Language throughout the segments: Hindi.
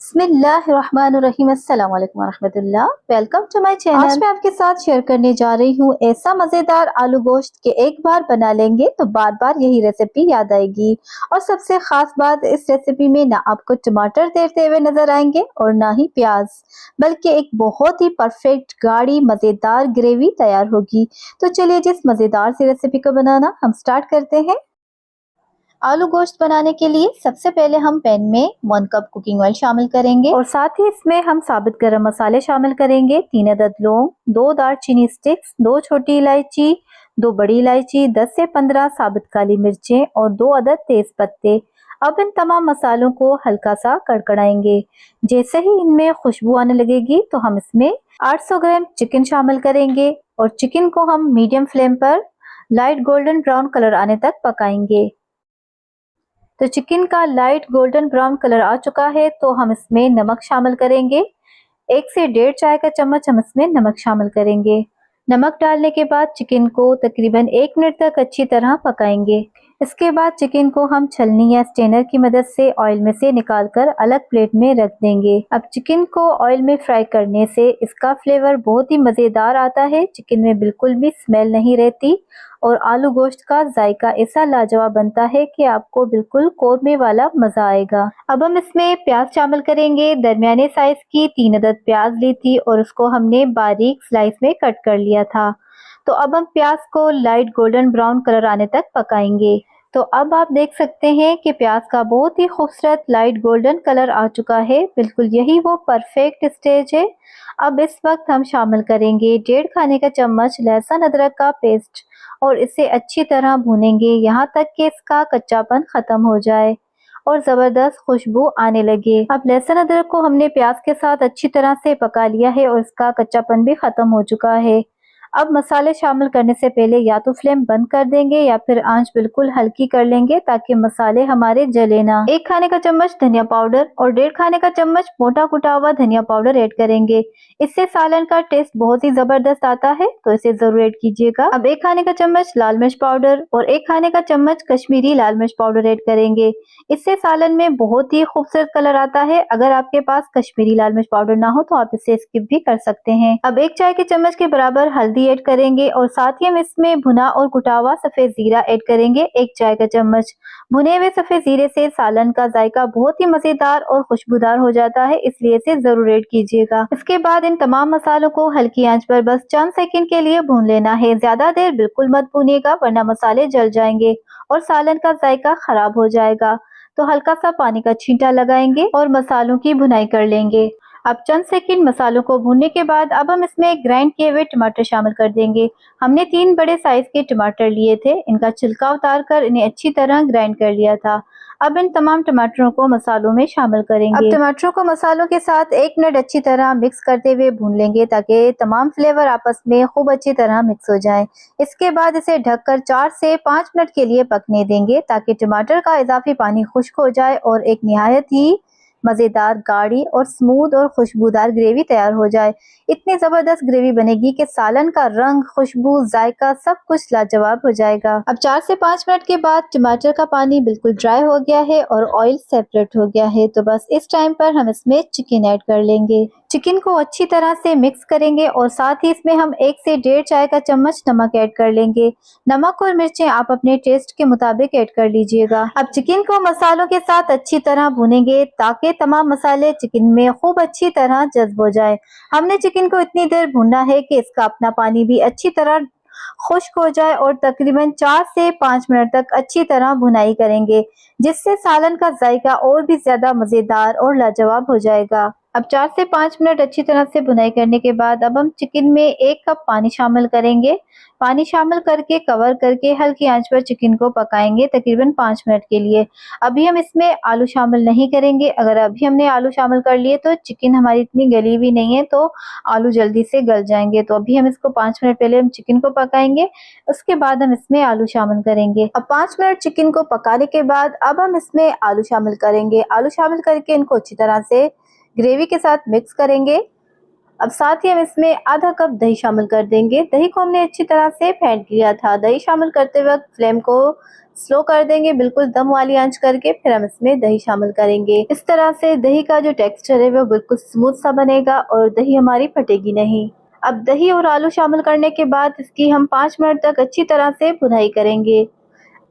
बिस्मिल्लाहिर्रहमानिर्रहीम। अस्सलाम वालेकुम वरहमतुल्लाह। Welcome to my channel. आज मैं आपके साथ शेयर करने जा रही हूँ ऐसा मज़ेदार आलू गोश्त के एक बार बना लेंगे तो बार बार यही रेसिपी याद आएगी। और सबसे ख़ास बात, इस रेसिपी में ना आपको टमाटर तैरते हुए नज़र आएंगे और ना ही प्याज, बल्कि एक बहुत ही परफेक्ट गाढ़ी मज़ेदार ग्रेवी तैयार होगी। तो चलिए जिस मज़ेदार सी रेसिपी को बनाना हम स्टार्ट करते हैं। आलू गोश्त बनाने के लिए सबसे पहले हम पैन में 1 कप कुकिंग ऑयल शामिल करेंगे और साथ ही इसमें हम साबित गरम मसाले शामिल करेंगे। 3 अदद लौंग, 2 दालचीनी स्टिक्स, 2 छोटी इलायची, 2 बड़ी इलायची, 10 से 15 साबित काली मिर्चें और 2 अदद तेज पत्ते। अब इन तमाम मसालों को हल्का सा कड़कड़ाएंगे। जैसे ही इनमें खुशबू आने लगेगी तो हम इसमें 800 ग्राम चिकन शामिल करेंगे और चिकन को हम मीडियम फ्लेम पर लाइट गोल्डन ब्राउन कलर आने तक पकाएंगे। तो चिकन का लाइट गोल्डन ब्राउन कलर आ चुका है तो हम इसमें नमक शामिल करेंगे। 1 से 1.5 चाय का चम्मच हम इसमें नमक शामिल करेंगे। नमक डालने के बाद चिकन को तकरीबन 1 मिनट तक अच्छी तरह पकाएंगे। इसके बाद चिकन को हम छलनी या स्ट्रेनर की मदद से ऑयल में से निकालकर अलग प्लेट में रख देंगे। अब चिकन को ऑयल में फ्राई करने से इसका फ्लेवर बहुत ही मज़ेदार आता है। चिकन में बिल्कुल भी स्मेल नहीं रहती और आलू गोश्त का जायका ऐसा लाजवाब बनता है कि आपको बिल्कुल कौरमे वाला मजा आएगा। अब हम इसमें प्याज शामिल करेंगे। दरमियाने साइज की 3 अदद प्याज ली थी और उसको हमने बारीक स्लाइस में कट कर लिया था। तो अब हम प्याज को लाइट गोल्डन ब्राउन कलर आने तक पकाएंगे। तो अब आप देख सकते हैं कि प्याज का बहुत ही खूबसूरत लाइट गोल्डन कलर आ चुका है। बिल्कुल यही वो परफेक्ट स्टेज है। अब इस वक्त हम शामिल करेंगे 1.5 खाने का चम्मच लहसुन अदरक का पेस्ट और इसे अच्छी तरह भूनेंगे यहाँ तक कि इसका कच्चापन खत्म हो जाए और ज़बरदस्त खुशबू आने लगे। अब लहसुन अदरक को हमने प्याज के साथ अच्छी तरह से पका लिया है और इसका कच्चापन भी खत्म हो चुका है। अब मसाले शामिल करने से पहले या तो फ्लेम बंद कर देंगे या फिर आंच बिल्कुल हल्की कर लेंगे ताकि मसाले हमारे जले ना। 1 खाने का चम्मच धनिया पाउडर और 1.5 खाने का चम्मच मोटा कुटा हुआ धनिया पाउडर ऐड करेंगे। इससे सालन का टेस्ट बहुत ही जबरदस्त आता है तो इसे जरूर ऐड कीजिएगा। अब 1 खाने का चम्मच लाल मिर्च पाउडर और 1 खाने का चम्मच कश्मीरी लाल मिर्च पाउडर ऐड करेंगे। इससे सालन में बहुत ही खूबसूरत कलर आता है। अगर आपके पास कश्मीरी लाल मिर्च पाउडर ना हो तो आप इसे स्किप भी कर सकते हैं। अब 1 चाय के चम्मच के बराबर हल्दी ऐड करेंगे और साथ ही हम इसमें भुना और कुटा हुआ सफेद जीरा ऐड करेंगे 1 चाय का चम्मच। भुने हुए सफेद जीरे से सालन का जायका बहुत ही मजेदार और खुशबूदार हो जाता है, इसलिए इसे जरूर ऐड कीजिएगा। इसके बाद इन तमाम मसालों को हल्की आंच पर बस चंद सेकंड के लिए भून लेना है। ज्यादा देर बिल्कुल मत भूनिएगा वरना मसाले जल जाएंगे और सालन का जायका खराब हो जाएगा। तो हल्का सा पानी का छींटा लगाएंगे और मसालों की भुनाई कर लेंगे। अब चंद सेकंड मसालों को भूनने के बाद अब हम इसमें ग्राइंड किए हुए टमाटर शामिल कर देंगे। हमने 3 बड़े साइज के टमाटर लिए थे, इनका छिलका उतार कर इन्हें अच्छी तरह ग्राइंड कर लिया था। अब इन तमाम टमाटरों को मसालों में शामिल करेंगे। अब टमाटरों को मसालों के साथ 1 मिनट अच्छी तरह मिक्स करते हुए भून लेंगे ताकि तमाम फ्लेवर आपस में खूब अच्छी तरह मिक्स हो जाएं। इसके बाद इसे ढककर 4 से 5 मिनट के लिए पकने देंगे ताकि टमाटर का इजाफी पानी खुश्क हो जाए और एक निहायत ही मजेदार गाढ़ी और स्मूथ और खुशबूदार ग्रेवी तैयार हो जाए। इतनी जबरदस्त ग्रेवी बनेगी कि सालन का रंग, खुशबू, जायका सब कुछ लाजवाब हो जाएगा। अब 4 से 5 मिनट के बाद टमाटर का पानी बिल्कुल ड्राई हो गया है और ऑयल सेपरेट हो गया है। तो बस इस टाइम पर हम इसमें चिकन ऐड कर लेंगे। चिकन को अच्छी तरह से मिक्स करेंगे और साथ ही इसमें हम 1 से 1.5 चाय का चम्मच नमक ऐड कर लेंगे। नमक और मिर्चें आप अपने टेस्ट के मुताबिक ऐड कर लीजिएगा। अब चिकन को मसालों के साथ अच्छी तरह भूनेंगे ताकि तमाम मसाले चिकन में खूब अच्छी तरह जज्ब हो जाए। हमने चिकन को इतनी देर भूनना है कि इसका अपना पानी भी अच्छी तरह खुश्क हो जाए और तकरीबन 4 से 5 मिनट तक अच्छी तरह भुनाई करेंगे, जिससे सालन का जायका और भी ज्यादा मजेदार और लाजवाब हो जाएगा। अब 4 से 5 मिनट अच्छी तरह से भुनाई करने के बाद अब हम चिकन में 1 कप पानी शामिल करेंगे। पानी शामिल करके कवर करके हल्की आंच पर चिकन को पकाएंगे तकरीबन 5 मिनट के लिए। अभी हम इसमें आलू शामिल नहीं करेंगे। अगर अभी हमने आलू शामिल कर लिए तो चिकन हमारी इतनी गली हुई नहीं है तो आलू जल्दी से गल जाएंगे। तो अभी हम इसको 5 मिनट पहले हम चिकन को पकाएंगे, उसके बाद हम इसमें आलू शामिल करेंगे। अब 5 मिनट चिकन को पकाने के बाद अब हम इसमें आलू शामिल करेंगे। आलू शामिल करके इनको अच्छी तरह से ग्रेवी के साथ मिक्स करेंगे। अब साथ ही हम इसमें आधा कप दही शामिल कर देंगे। दही को हमने अच्छी तरह से फेंट लिया था। दही शामिल करते वक्त फ्लेम को स्लो कर देंगे बिल्कुल दम वाली आंच करके। फिर हम इसमें दही शामिल करेंगे। इस तरह से दही का जो टेक्सचर है वो बिल्कुल स्मूथ सा बनेगा और दही हमारी फटेगी नहीं। अब दही और आलू शामिल करने के बाद इसकी हम 5 मिनट तक अच्छी तरह से भुनाई करेंगे।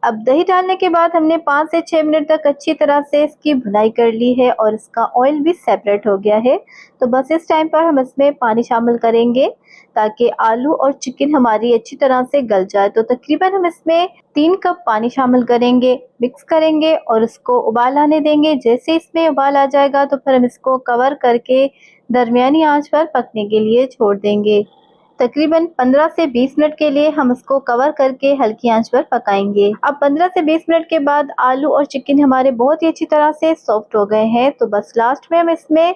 अब दही डालने के बाद हमने 5 से 6 मिनट तक अच्छी तरह से इसकी भुनाई कर ली है और इसका ऑयल भी सेपरेट हो गया है। तो बस इस टाइम पर हम इसमें पानी शामिल करेंगे ताकि आलू और चिकन हमारी अच्छी तरह से गल जाए। तो तकरीबन हम इसमें 3 कप पानी शामिल करेंगे, मिक्स करेंगे और इसको उबाल आने देंगे। जैसे इसमें उबाल आ जाएगा तो फिर हम इसको कवर करके दरमियानी आंच पर पकने के लिए छोड़ देंगे। तकरीबन 15 से 20 मिनट के लिए हम इसको कवर करके हल्की आंच पर पकाएंगे। अब 15 से 20 मिनट के बाद आलू और चिकन हमारे बहुत ही अच्छी तरह से सॉफ्ट हो गए हैं। तो बस लास्ट में हम इसमें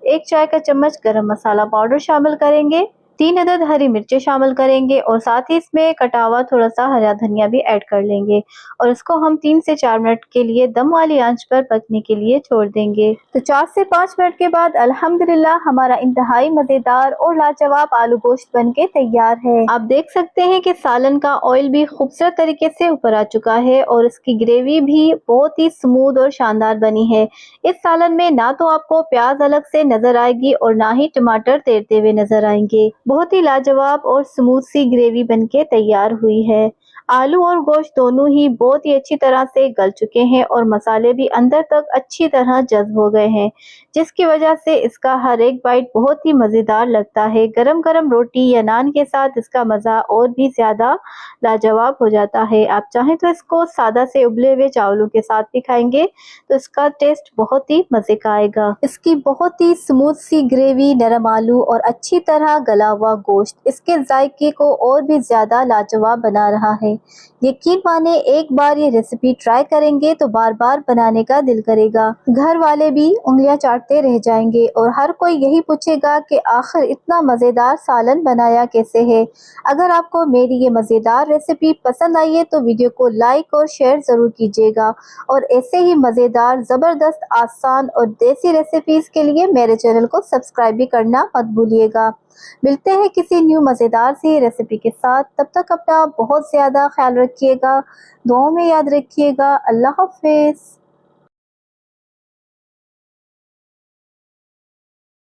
1 चाय का चम्मच गरम मसाला पाउडर शामिल करेंगे, 3 अदद हरी मिर्चें शामिल करेंगे और साथ ही इसमें कटा हुआ थोड़ा सा हरा धनिया भी ऐड कर लेंगे और इसको हम 3 से 4 मिनट के लिए दम वाली आंच पर पकने के लिए छोड़ देंगे। तो 4 से 5 मिनट के बाद अल्हम्दुलिल्लाह हमारा इंतहाई मजेदार और लाजवाब आलू गोश्त बनके तैयार है। आप देख सकते हैं कि सालन का ऑयल भी खूबसूरत तरीके से ऊपर आ चुका है और इसकी ग्रेवी भी बहुत ही स्मूथ और शानदार बनी है। इस सालन में ना तो आपको प्याज अलग से नजर आएगी और ना ही टमाटर तैरते हुए नजर आएंगे। बहुत ही लाजवाब और स्मूथ सी ग्रेवी बनके तैयार हुई है। आलू और गोश्त दोनों ही बहुत ही अच्छी तरह से गल चुके हैं और मसाले भी अंदर तक अच्छी तरह जज्ब हो गए हैं, जिसकी वजह से इसका हर एक बाइट बहुत ही मज़ेदार लगता है। गरम गरम रोटी या नान के साथ इसका मज़ा और भी ज़्यादा लाजवाब हो जाता है। आप चाहें तो इसको सादा से उबले हुए चावलों के साथ भी खाएंगे तो इसका टेस्ट बहुत ही मज़े का आएगा। इसकी बहुत ही स्मूथ सी ग्रेवी, नरम आलू और अच्छी तरह गला हुआ गोश्त इसके जायके को और भी ज़्यादा लाजवाब बना रहा है। यकीन माने एक बार ये रेसिपी ट्राई करेंगे तो बार बार बनाने का दिल करेगा। घर वाले भी उंगलियां चाटते रह जाएंगे और हर कोई यही पूछेगा कि आखिर इतना मज़ेदार सालन बनाया कैसे है। अगर आपको मेरी ये मज़ेदार रेसिपी पसंद आई है तो वीडियो को लाइक और शेयर ज़रूर कीजिएगा और ऐसे ही मज़ेदार, ज़बरदस्त, आसान और देसी रेसिपीज़ के लिए मेरे चैनल को सब्सक्राइब भी करना मत भूलिएगा। मिलते हैं किसी न्यू मज़ेदार सी रेसिपी के साथ। तब तक अपना बहुत ज़्यादा ख्याल रखिएगा, दुआओं में याद रखिएगा। अल्लाह हाफ़िज़।